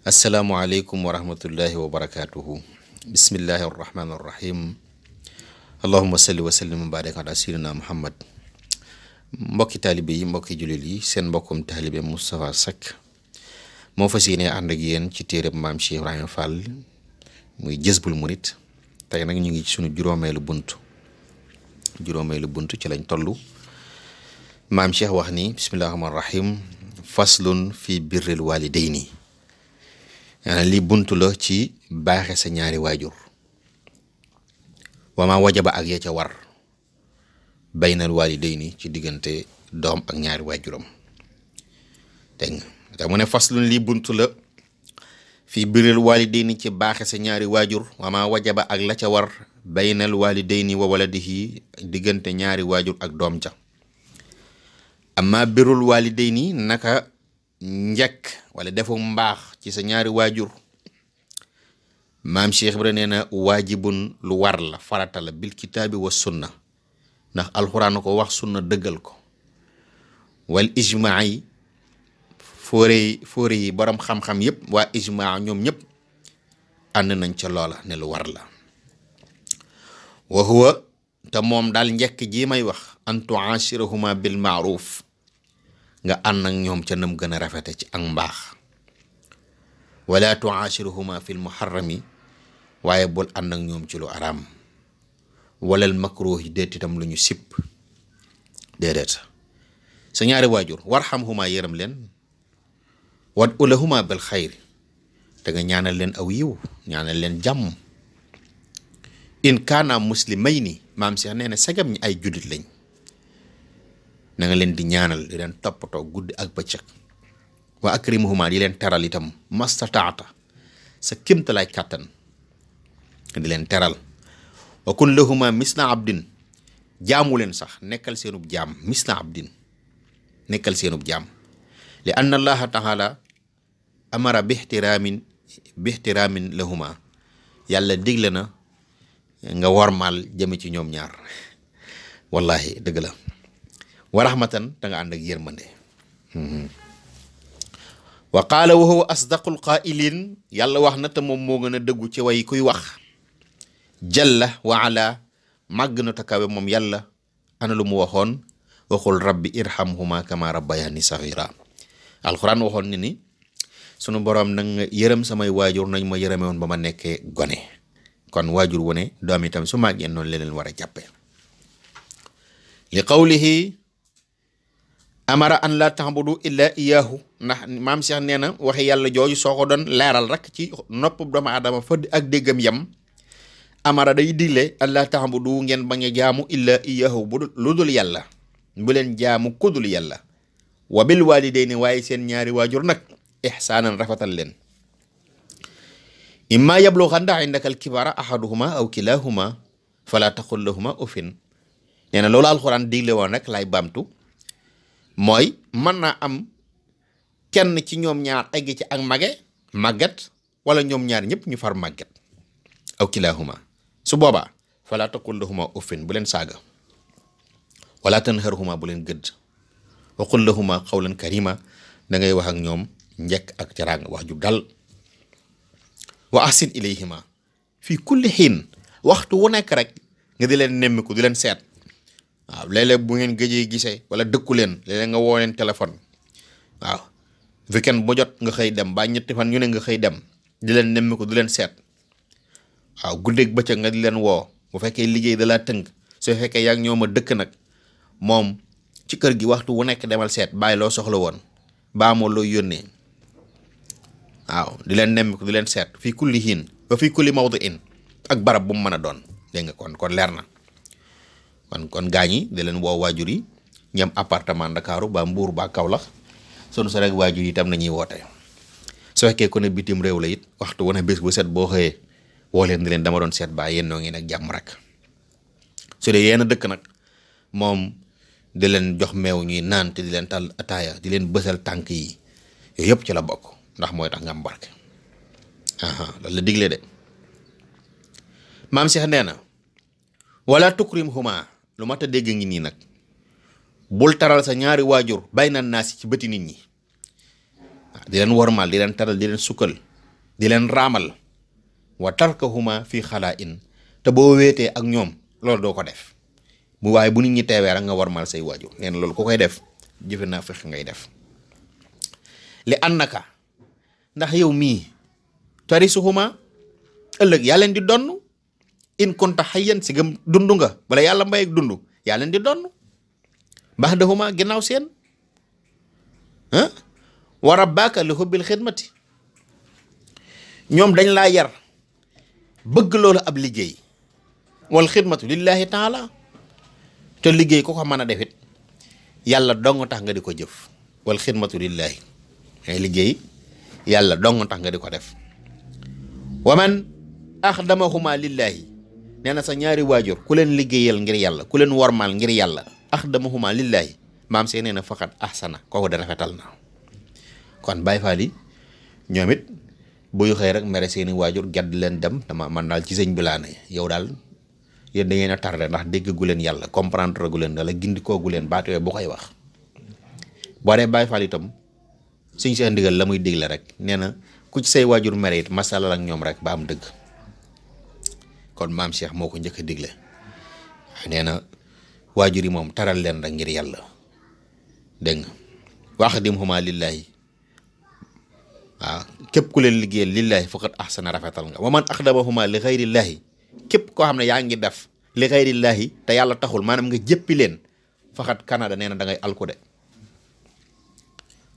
asalaamualeykum wa rahmatullahi wa barakaatuhu. bismillahi arrahmani arrahim. allahuma salli wa sallim wa barik ala sayyidina muhammad. mbokki taalibe yi mbokki jullit yi seen mbokkum taalibe Moustapha Seck moo fas yéene ànd ak yéen ci téereb maam Cheikh Ibrahima Fall muy Jazbul Murid. tey nag ñu ngi ci sunu juróomeelu bunt ci lañ toll. maam Cheikh wax ni bismillahi rahmaani rahim faslun fi birril walidayni. lii bunt la ci baaxe sa ñaari waajur wama wajaba ak ya ca war baynal walidayni ci diggante doom ak ñaari waajuram. dégg nga mu ne faslun lii bunt la fii birril walidayni ci baaxe sa ñaari waajur wama wajaba ak la ca war baynal walidayni wa waladihi diggante ñaari waajur ak doom ja. amma birrul walidayni naka njëkk wala defu mbaax ci sa ñaari waajur maam Cheikh Ibra nee na waajibun lu war la farata la bil kitaabi wa sunna ndax alxuraan ko wax sunna dëggal ko wal ijmaa yi fóore yi borom xam-xam yépp waa ijmaa ñoom ñëpp ànd nañ ca loola ne lu war la. wa huwa te moom daal njëkk ji may wax an tuashirahuma bil maaruf nga ànd ak ñoom ca nam gën a rafete ci ak mbaax wala tuashiruhuma fil muharrami waaye bul ànd ak ñoom ci lu araam walal makruh yi déet itam lu ñu sipp déedéet. sa ñaari waajur warhamhuma yërëm leen wad ulahuma bil xayri te nga ñaanal leen aw yiw ñaanal leen jàmm. in kaana muslimayni maam Cheikh nee na sagam ñi ay juddit lañ na nga leen di ñaanal di leen toppatoo guddi ak bëccëg. wa akrimuhuma di leen teral itam mastataata sa kémtalaay kàttan di leen teral. wa kun lahuma misna abdin jaamu leen sax nekkal seenub jaam misna abdin nekkal seenub jaam. li anna allaha taala amara bixtiraamin lahuma yàlla digle na nga wormaal jëme ci ñoom ñaar wallahi dëgg la. wa rahmatan da nga ànd ak yërmande. wa qaala wa huwa asdaqul qaa'iliin yàlla wax na te moom moo gën a dëggu ci way kuy wax. jalla wa ala màgg na takawe moom yàlla ana lu mu waxoon waxul rabbi irhamhuma kama rabbayani saghira. alxuraan waxoon ni sunu boroom nag nga yërëm samay waajur nañ ma yërëme woon ba ma nekkee gone. kon waajur wu ne doom itam su màggee noonu leen war a jàppe. li qawlihi amara an la ta'budu illa iyyahu ndax maam Cheikh nee na waxe yàlla jooju soo ko doon leeral rek ci nopp doomu aadama fa ak déggam yam amara day digle an la ta'budu ngeen bañ a jaamu illa iyyahu lu dul yàlla bu leen jaamu kudul yàlla. wa bil walidayni waaye seen ñaari waajur nag ihsaanan rafetal leen. imma yablughanna indaka al-kibara ahaduhuma aw kilahuma fala taqul lahuma uffin. nee na loolu alxuraan digle woon rek lay baamtu mooy mën naa am kenn ci ñoom ñaar egg ci ak màgget wala ñoom ñaar ñëpp ñu far màgget aw kilahuma su boobaa fala taqul lahuma uffin bu leen saaga wala tanharhuma bu leen gëdd wa qul lahuma qawlan karima da ngay wax ak ñoom njëkk ak teraanga wax ju dal. wa ahsin ilayhima fii kulli xiin waxtu wu nekk rek nga di leen nemmiku di leen seet. waaw léeg-léeg bu ngeen gëjee gisee wala dëkku leen léeg-léeg nga woo leen téléphone waaw weekend bu jot nga xëy dem ba ñetti fan ñu ne nga xëy dem di leen nemmiku di leen seet. waaw guddeeg bëccëg nga di leen woo bu fekkee liggéey da laa tënk su fekkee yaa ngi ñoom a dëkk nag moom ci kër gi waxtu wu nekk demal seet bàyyi loo soxla woon baa moo loo yónnee. waaw di leen nemmiku di leen seet fii kulli hiin ba fii kulli mawdi'in ak barab bu mu mën a doon dégg nga kon leer na. kon gaañi di leen woo waajur yi ñam appartement Ndakaaru ba Mbuur ba Kaolack sunu sa rek waajur yi itam nañuy woote. su fekkee ko ne bitim réew la it waxtu wane bés bu set boo xëyee woo leen di leen dama doon seet ba yéen noo ngi nag jàmm rek. su dee yéen a dëkk nag moom di leen jox meew ñuy naan te di leen tal ataaya di leen bësal tànk yi yooyu yëpp ci la bokk ndax mooy tax nga am barke. loolu la digle de. maam Cheikh nee na wala tukrimhuma lu mat a dégg ngi nii nag bul taral sa ñaari waajur bay na naasi ci bëti nit ñi di leen wormaal di leen taral di leen sukkal di leen raamal wa tarkahuma fi xalaa in te boo wéetee ak ñoom loolu doo ko def bu waaye bu nit ñi teewee rek nga warmal say waajur nee na loolu ku koy def jëfe naa fex ngay def li annaka ndax yow mii tarisuhuma ëllëg yaa leen di donn in kunta hayyan si gëm dund nga bala yàlla mbay ak dund yaa leen di donn ba'dahuma ginnaaw seen wa rabbaka li hubbil xidmati ñoom dañ laa yar bëgg loolu ab liggéey wal xidmatu lillahi taala te liggéey ko ko mën a defit yàlla dong tax nga di ko jëf wal xidmatu lillahi ay liggéey yàlla dong tax nga di ko def wa man axdamahuma lillahi nee na sa ñaari waajur ku leen liggéeyal ngir yàlla ku leen wormaal ngir yàlla axdamahuma lillahi maam see nee na faqat ahsana kooku da rafetal na kon Baay Faal yi ñoom it buy xëy rek mere seeni waajur gedd leen dem dama man daal ci sëñ bi laa ne yow daal yéen da ngeen a tardé ndax dégg gu leen yàlla comprendre gu leen wala gindikoo gu leen baat yooyu bu koy wax boo dee Baay Faal itam suñ seen ndigal la muy digle rek nee na ku ci say waajur mere it masalal ak ñoom rek ba am dëgg kon maam Cheikh moo ko njëkk a digle nee na waajur yi moom taral leen rek ngir yàlla dégg nga waxdimhuma lillahi waaw képp ku leen liggéeyal lillahi faqat ahsana rafetal nga wa man axdamahuma li xayrillahi képp koo xam ne yaa ngi def li xayrillahi te yàlla taxul maanaam nga jëppi leen faqat kanada nee na da ngay alku de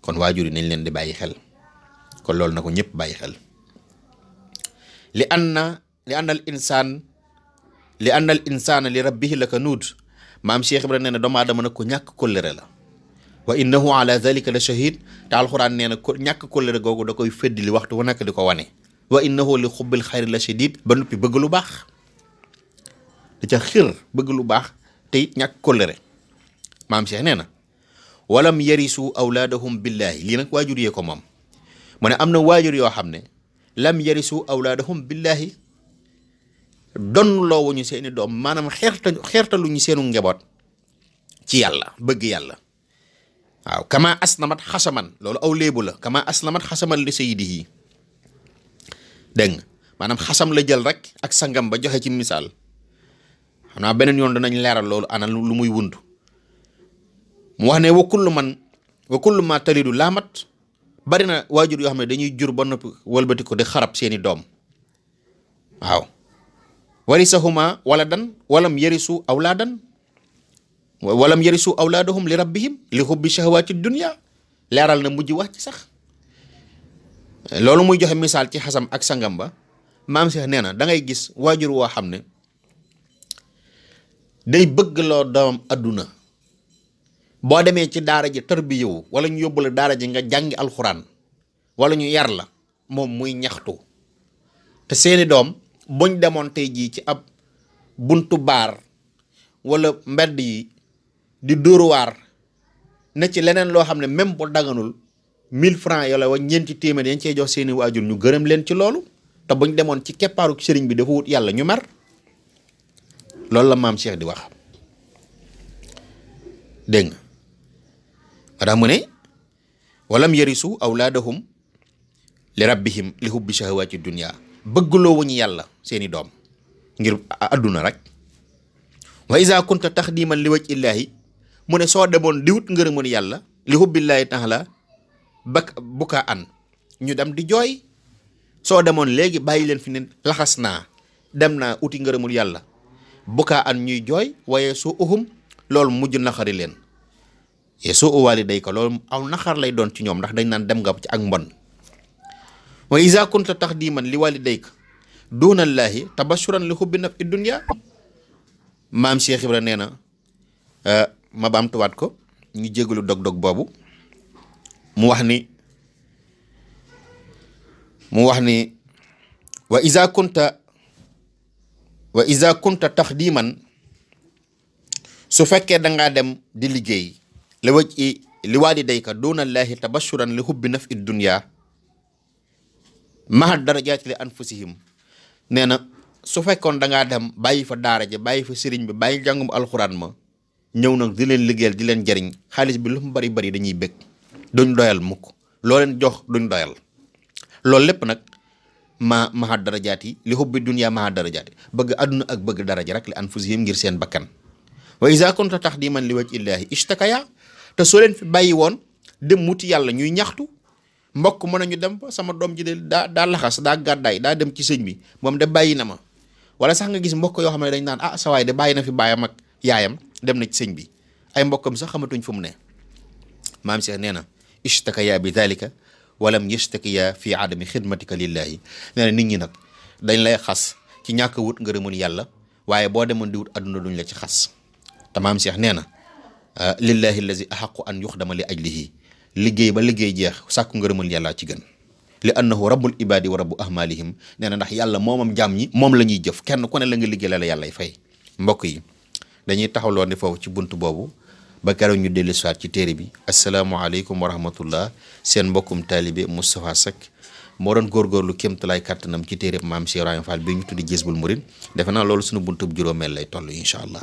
kon waajur yi nañ leen di bàyyi xel kon loolu na ko ñëpp bàyyi xel li anna al insaan li rabbihi la kanuud maam Cheikh Ibrahima nee na doomu aadama nag ko ñàkk kóllëre la wa innahu ala zalika la shahid te alxuraan nee na ko ñàkk kóllëre googu da koy feddi li waxtu wu nekk di ko wane wa innahu li xubbil xayri la shadid ba noppi bëgg lu baax da ca xir bëgg lu baax te it ñàkk kóllëre maam Cheikh nee na walam yarisu awlaadahum billahi lii nag waajur yee ko moom mu ne am na waajur yoo xam ne lam yarisu awlaadahum billahi donn loowuñu seeni doom maanaam xeertaluñu seenu njaboot ci yàlla bëgg yàlla waaw kama aslamat xasaman loolu aw léebu la kama aslamat xasaman li sayyidihi dégg nga maanaam xasam la jël rek ak sangam ba joxe ci misaal xam naa beneen yoon danañ leeral loolu ana lu muy wund mu wax ne wa kullu ma talidu laamat bari na waajur yoo xam ne dañuy jur ba noppi walbati ko di xarab seeni doom waaw warisahuma waladan walam yarisu awlaadan walam yarisu awlaadahum li rabbihim li hubbi shahawati dunya leeral na mujj wax ci sax loolu muy joxe misaal ci xasam ak sangam ba maam Cheikh nee na da ngay gis waajur woo xam ne day bëgg loo doom adduna boo demee ci daara ji tarbiyewu wala ñu yóbbu la daara ji nga jàngi alxuraan wala ñu yar la moom muy ñaxtu te seeni doom buñ demoon tey jii ci ab buntu baar wala mbedd yi di dóoruwaar ne ci leneen loo xam ne même bu daganul 1000 francs yoola wa ñeenti téeméer yañ cee jox seeni waajur ñu gërëm leen ci loolu te buñ demoon ci keppaaru sëriñ bi dafa wut yàlla ñu mer loolu la maam Cheikh di wax dégg nga watax mu ne walam yarisu awlaadahum li rabbihim li hubbi shahawati dunya bëggloo wuñu yàlla seeni doom ngir adduna rek wa iza kunta taxdiman li waj illaahi mu ne soo demoon di wut ngërëmul yàlla li hubbillaahi taala buka an ñu dem di jooy soo demoon léegi bàyyi leen fi ne laxas naa dem naa uti ngërëmul yàlla buka an ñuy jooy waaye soo uhum loolu mujj naxari leen ye soo uwaali day ko loolu aw naxar lay doon ci ñoom ndax dañ naan dem nga ci ak mbon wa iza kunta taxdiman li walidayka dunallaahi tabashuran li hubbi nafi dunya maam Cheikh Ibra nee na ma baamtuwaat ko ñu jégalu dog-dog boobu mu wax ni wa iza kunta taxdiman su fekkee dangaa dem di liggéey li waj i li walidayka dunallaahi tabashuran li hubbi nafi dunya mahal darajaati li anfusihim nee na su fekkoon dangaa dem bàyyi fa daara ja bàyyi fa sëriñ bi bàyyi jàngum alxuraan ma ñëw nag di leen liggéeyal di leen jariñ xaalis bi lu mu bari dañuy bëgg duñ doyal mukk loo leen jox duñ doyal loolu lépp nag maha darajaati li hubbi dunya maha darajaati bëgg àdduna ak bëgg daraja rek li anfusihim ngir seen bakkan wa iza kunta taxdiman li wajhi illaahi ishtakaya te soo leen fi bàyyi woon dem wuti yàlla ñuy ñaxtu mbokk mën nañu dem ba sama doom ji de daa laxas daa gàddaay daa dem ci sëñ bi moom de bàyyi na ma wala sax nga gis mbokk yoo xam ne dañ naan ah sa waay de bàyyi na fi baayam ak yaayam dem na ci sëñ bi ay mbokkam sax xamatuñ fu mu ne maam Cheikh nee na ishtakaya bi dalika walam yashtakiya fi adami xidmatika lillahi nee na nit ñi nag dañ lay xas ci ñàkk wut ngërëmul yàlla waaye boo demoon di wut adduna duñ la ci xas te maam Cheikh nee na lillahi allazi ahaqu an yuxdama li ajlihi liggéey ba liggéey jeex sàkku ngërëmul yàlla ci gën li annahu rabbul ibadi wa rabbu ahmalihim nee na ndax yàlla moomam jaam ñi moom la ñuy jëf kenn ku ne la nga liggéey la yàllay fay mbokk yi dañuy taxawloo ne foofu ci bunt boobu ba keroog ñu dellu soit ci téere bi asalaamualeykum wa rahmatullah seen mbokkum taalibe Moustapha Seck moo doon góorgóorlu kéemtalaay kàttanam ci téere maam Cheikh Ibrahima Fall bi ñu tuddi Jazbul Murid defe naa loolu suñu buntub juróomeel lay toll incha allah